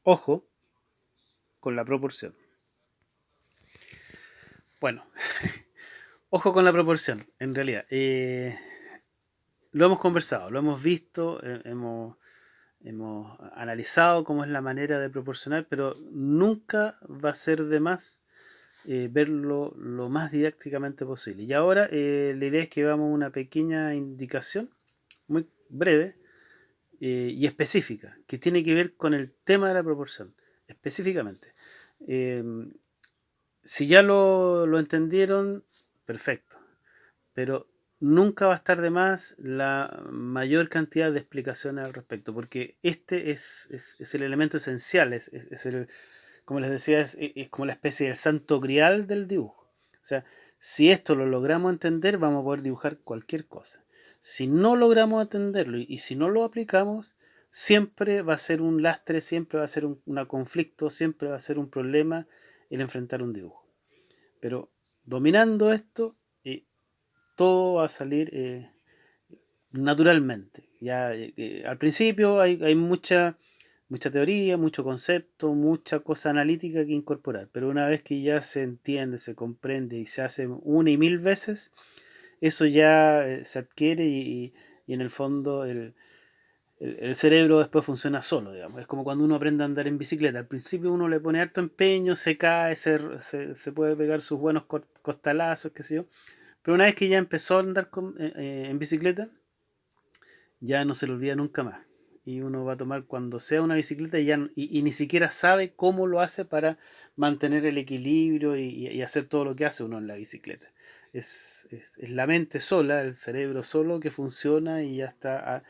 Ojo con la proporción. Bueno, ojo con la proporción, en realidad. Lo hemos conversado, lo hemos visto, hemos analizado cómo es la manera de proporcionar, pero nunca va a ser de más verlo lo más didácticamente posible. Y ahora la idea es que veamos una pequeña indicación, muy breve y específica, que tiene que ver con el tema de la proporción, específicamente. Eh, si ya lo entendieron, perfecto, pero nunca va a estar de más la mayor cantidad de explicaciones al respecto, porque este es el elemento esencial, es el, como les decía, es como la especie del santo grial del dibujo. O sea, si esto lo logramos entender, vamos a poder dibujar cualquier cosa. Si no logramos entenderlo y si no lo aplicamos, siempre va a ser un lastre, siempre va a ser un conflicto, siempre va a ser un problema el enfrentar un dibujo. Pero dominando esto, todo va a salir naturalmente. Ya, al principio hay mucha teoría, mucho concepto, mucha cosa analítica que incorporar, pero una vez que ya se entiende, se comprende y se hace una y mil veces, eso ya se adquiere y en el fondo el cerebro después funciona solo, digamos. Es como cuando uno aprende a andar en bicicleta. Al principio uno le pone harto empeño, se cae, se puede pegar sus buenos costalazos, qué sé yo. Pero una vez que ya empezó a andar en bicicleta, ya no se lo olvida nunca más. Y uno va a tomar cuando sea una bicicleta y ni siquiera sabe cómo lo hace para mantener el equilibrio y hacer todo lo que hace uno en la bicicleta. Es la mente sola, el cerebro solo que funciona y ya está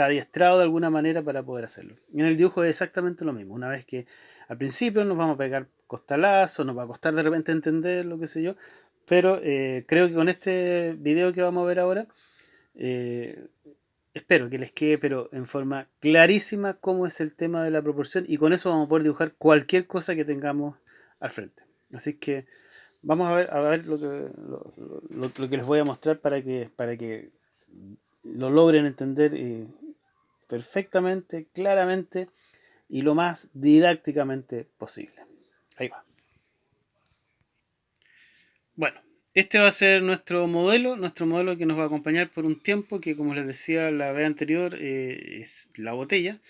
adiestrado de alguna manera para poder hacerlo. Y en el dibujo es exactamente lo mismo. Una vez que al principio nos vamos a pegar costalazos, nos va a costar de repente entender lo que sé yo, pero creo que con este video que vamos a ver ahora, eh, espero que les quede, pero en forma clarísima, cómo es el tema de la proporción y con eso vamos a poder dibujar cualquier cosa que tengamos al frente. Así que vamos a ver lo que les voy a mostrar para que lo logren entender perfectamente, claramente y lo más didácticamente posible. Ahí va. Bueno, este va a ser nuestro modelo que nos va a acompañar por un tiempo, que como les decía la vez anterior, es la botella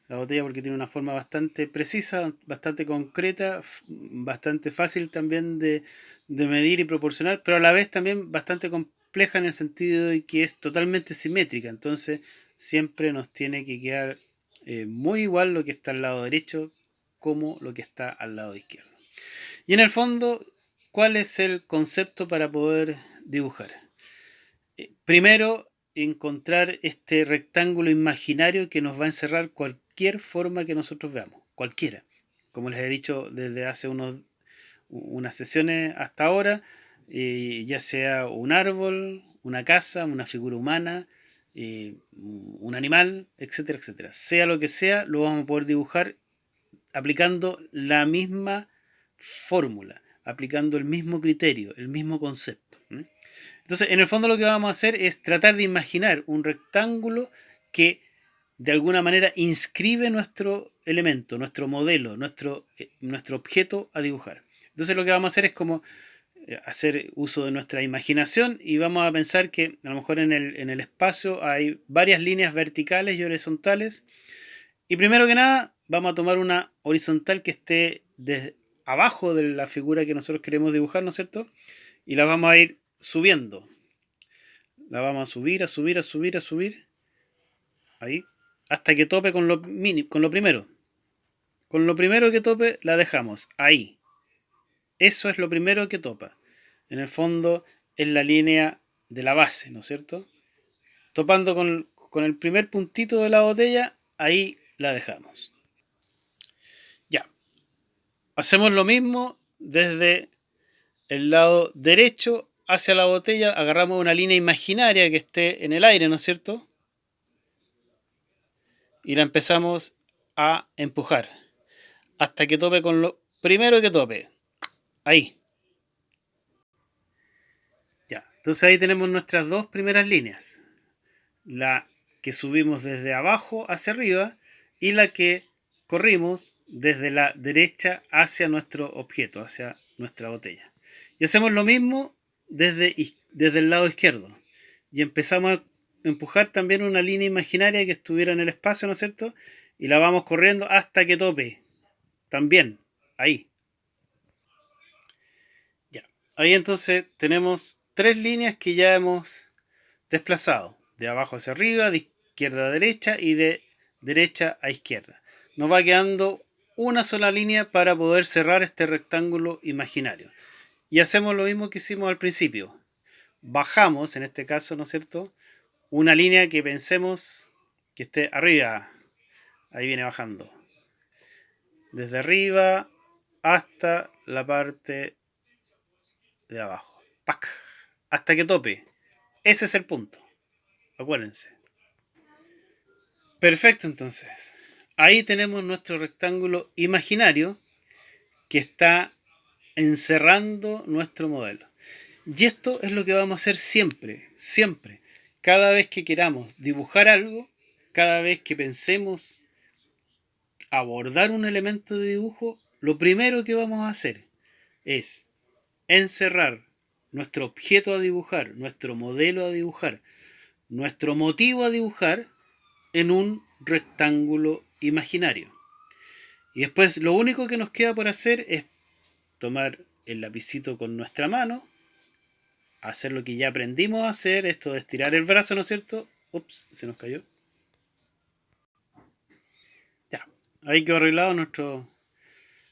porque tiene una forma bastante precisa, bastante concreta, bastante fácil también de medir y proporcionar, pero a la vez también bastante compleja en el sentido de que es totalmente simétrica, entonces siempre nos tiene que quedar muy igual lo que está al lado derecho como lo que está al lado izquierdo. Y en el fondo, ¿cuál es el concepto para poder dibujar? Primero, encontrar este rectángulo imaginario que nos va a encerrar cualquier forma que nosotros veamos, cualquiera. Como les he dicho desde hace unas sesiones hasta ahora, ya sea un árbol, una casa, una figura humana, un animal, etcétera, etcétera. Sea lo que sea, lo vamos a poder dibujar aplicando la misma fórmula, aplicando el mismo criterio, el mismo concepto. Entonces, en el fondo lo que vamos a hacer es tratar de imaginar un rectángulo que de alguna manera inscribe nuestro elemento, nuestro modelo, nuestro objeto a dibujar. Entonces lo que vamos a hacer es como hacer uso de nuestra imaginación y vamos a pensar que a lo mejor en el espacio hay varias líneas verticales y horizontales y primero que nada, vamos a tomar una horizontal que esté abajo de la figura que nosotros queremos dibujar, ¿no es cierto? Y la vamos a ir subiendo. La vamos a subir, a subir, a subir, a subir. Ahí. Hasta que tope con lo primero. Con lo primero que tope, la dejamos. Ahí. Eso es lo primero que topa. En el fondo, es la línea de la base, ¿no es cierto? Topando con el primer puntito de la botella, ahí la dejamos. Ya. Hacemos lo mismo desde el lado derecho hacia la botella, agarramos una línea imaginaria que esté en el aire, ¿no es cierto? Y la empezamos a empujar hasta que tope con lo primero que tope. Ahí. Ya. Entonces ahí tenemos nuestras dos primeras líneas. La que subimos desde abajo hacia arriba y la que corrimos desde la derecha hacia nuestro objeto, hacia nuestra botella. Y hacemos lo mismo desde el lado izquierdo. Y empezamos a empujar también una línea imaginaria que estuviera en el espacio, ¿no es cierto? Y la vamos corriendo hasta que tope. También, ahí. Ya. Ahí entonces tenemos 3 líneas que ya hemos desplazado. De abajo hacia arriba, de izquierda a derecha y de derecha a izquierda. Nos va quedando una sola línea para poder cerrar este rectángulo imaginario. Y hacemos lo mismo que hicimos al principio. Bajamos, en este caso, ¿no es cierto?, una línea que pensemos que esté arriba. Ahí viene bajando. Desde arriba hasta la parte de abajo. ¡Pac! Hasta que tope. Ese es el punto. Acuérdense. Perfecto, entonces. Ahí tenemos nuestro rectángulo imaginario que está encerrando nuestro modelo. Y esto es lo que vamos a hacer siempre, siempre. Cada vez que queramos dibujar algo, cada vez que pensemos abordar un elemento de dibujo, lo primero que vamos a hacer es encerrar nuestro objeto a dibujar, nuestro modelo a dibujar, nuestro motivo a dibujar en un rectángulo imaginario. Y después lo único que nos queda por hacer es tomar el lapicito con nuestra mano, hacer lo que ya aprendimos a hacer, esto de estirar el brazo, ¿no es cierto? Ups, se nos cayó. Ya, ahí quedó arreglado, nuestro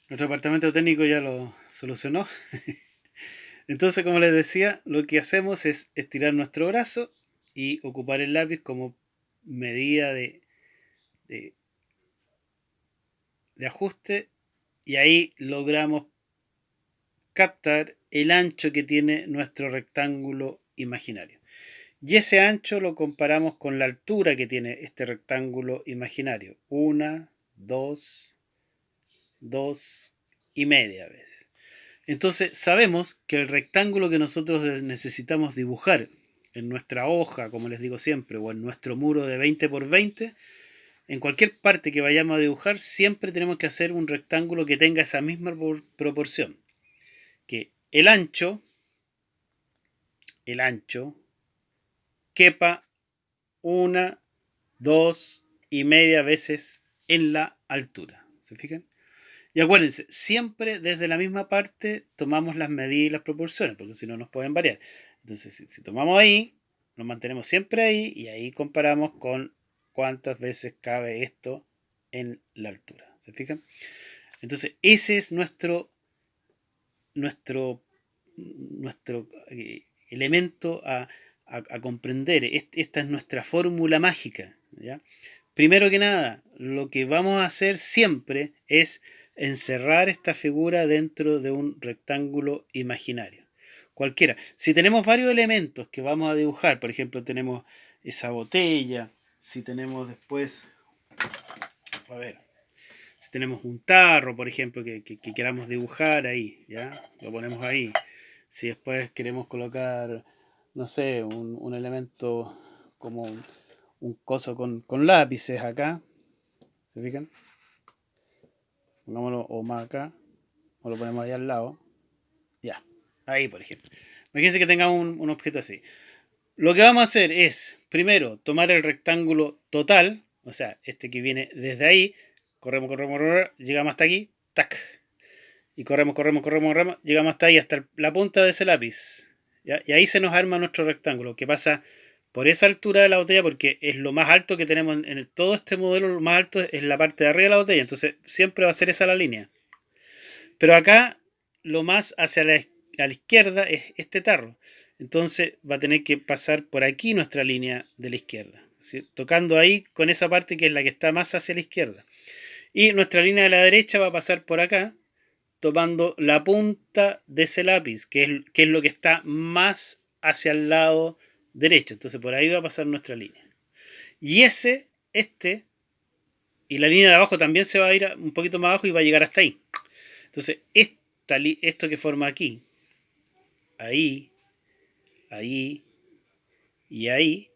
departamento técnico ya lo solucionó. Entonces, como les decía, lo que hacemos es estirar nuestro brazo y ocupar el lápiz como medida de, de ajuste, y ahí logramos captar el ancho que tiene nuestro rectángulo imaginario. Y ese ancho lo comparamos con la altura que tiene este rectángulo imaginario. 1, 2, 2,5 veces. Entonces sabemos que el rectángulo que nosotros necesitamos dibujar en nuestra hoja, como les digo siempre, o en nuestro muro de 20 por 20, en cualquier parte que vayamos a dibujar, siempre tenemos que hacer un rectángulo que tenga esa misma proporción. Que el ancho quepa 1, 2,5 veces en la altura. ¿Se fijan? Y acuérdense, siempre desde la misma parte tomamos las medidas y las proporciones, porque si no nos pueden variar. Entonces, si tomamos ahí, nos mantenemos siempre ahí y ahí comparamos con cuántas veces cabe esto en la altura. ¿Se fijan? Entonces, ese es nuestro elemento a comprender. Esta es nuestra fórmula mágica. ¿Ya? Primero que nada, lo que vamos a hacer siempre es encerrar esta figura dentro de un rectángulo imaginario. Cualquiera. Si tenemos varios elementos que vamos a dibujar, por ejemplo, tenemos esa botella, si tenemos después, a ver, si tenemos un tarro, por ejemplo, que queramos dibujar ahí, ¿ya? Lo ponemos ahí. Si después queremos colocar, no sé, un elemento como un coso con lápices acá, ¿se fijan? Pongámoslo o más acá, o lo ponemos ahí al lado. Ya, ahí por ejemplo. Imagínense que tengamos un objeto así. Lo que vamos a hacer es, primero, tomar el rectángulo total, o sea, este que viene desde ahí, corremos, llegamos hasta aquí, tac. Y corremos, llegamos hasta ahí, hasta la punta de ese lápiz. ¿Ya? Y ahí se nos arma nuestro rectángulo, que pasa por esa altura de la botella, porque es lo más alto que tenemos en todo este modelo, lo más alto es la parte de arriba de la botella, entonces siempre va a ser esa la línea. Pero acá, lo más hacia a la izquierda es este tarro. Entonces va a tener que pasar por aquí nuestra línea de la izquierda. ¿Sí? Tocando ahí con esa parte que es la que está más hacia la izquierda. Y nuestra línea de la derecha va a pasar por acá, tomando la punta de ese lápiz, que es lo que está más hacia el lado derecho. Entonces por ahí va a pasar nuestra línea. Y y la línea de abajo también se va a ir un poquito más abajo y va a llegar hasta ahí. Entonces, esto que forma aquí, ahí, ahí y ahí,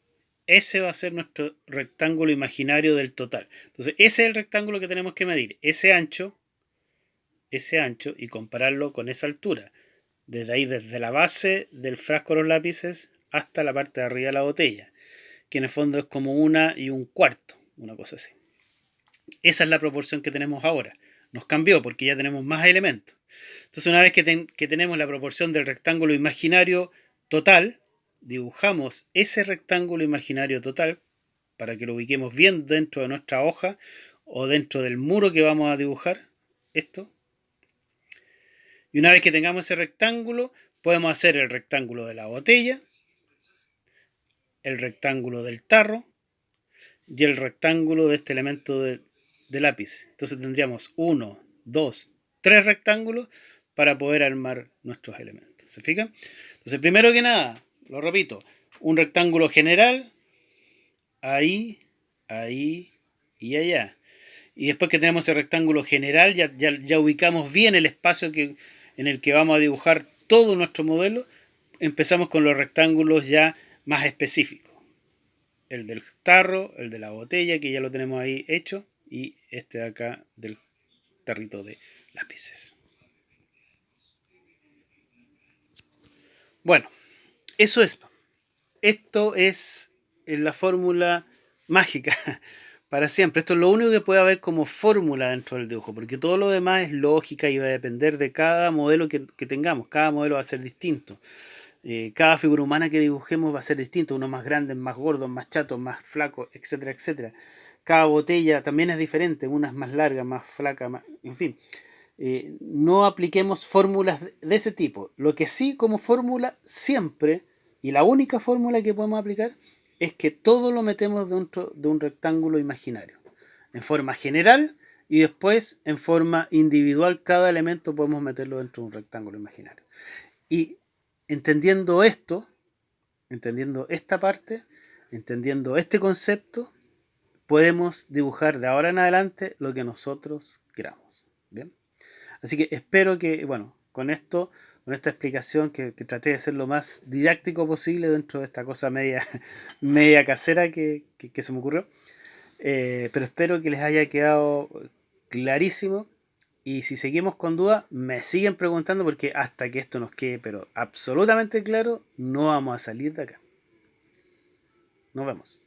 ese va a ser nuestro rectángulo imaginario del total. Entonces, ese es el rectángulo que tenemos que medir, ese ancho, y compararlo con esa altura. Desde ahí, desde la base del frasco de los lápices hasta la parte de arriba de la botella, que en el fondo es como 1,25, una cosa así. Esa es la proporción que tenemos ahora. Nos cambió porque ya tenemos más elementos. Entonces, una vez que tenemos la proporción del rectángulo imaginario total, dibujamos ese rectángulo imaginario total para que lo ubiquemos bien dentro de nuestra hoja o dentro del muro que vamos a dibujar. Esto. Y una vez que tengamos ese rectángulo, podemos hacer el rectángulo de la botella, el rectángulo del tarro y el rectángulo de este elemento de lápiz. Entonces tendríamos 1, 2, 3 rectángulos para poder armar nuestros elementos. ¿Se fijan? Entonces, primero que nada, lo repito, un rectángulo general, ahí, ahí y allá. Y después que tenemos el rectángulo general, ya ubicamos bien el espacio en el que vamos a dibujar todo nuestro modelo. Empezamos con los rectángulos ya más específicos. El del tarro, el de la botella, que ya lo tenemos ahí hecho, y este de acá del tarrito de lápices. Bueno, eso es. Esto es la fórmula mágica para siempre. Esto es lo único que puede haber como fórmula dentro del dibujo, porque todo lo demás es lógica y va a depender de cada modelo que tengamos. Cada modelo va a ser distinto. Cada figura humana que dibujemos va a ser distinto. Uno más grande, más gordo, más chato, más flaco, etcétera, etcétera. Cada botella también es diferente. Una es más larga, más flaca, más, en fin. No apliquemos fórmulas de ese tipo. Lo que sí como fórmula siempre, y la única fórmula que podemos aplicar, es que todo lo metemos dentro de un rectángulo imaginario. En forma general y después en forma individual cada elemento podemos meterlo dentro de un rectángulo imaginario. Y entendiendo esto, entendiendo esta parte, entendiendo este concepto, podemos dibujar de ahora en adelante lo que nosotros queramos. ¿Bien? Así que espero que, bueno, con esto, con esta explicación que traté de ser lo más didáctico posible dentro de esta cosa media, media casera que se me ocurrió. Pero espero que les haya quedado clarísimo. Y si seguimos con dudas, me siguen preguntando porque hasta que esto nos quede pero absolutamente claro, no vamos a salir de acá. Nos vemos.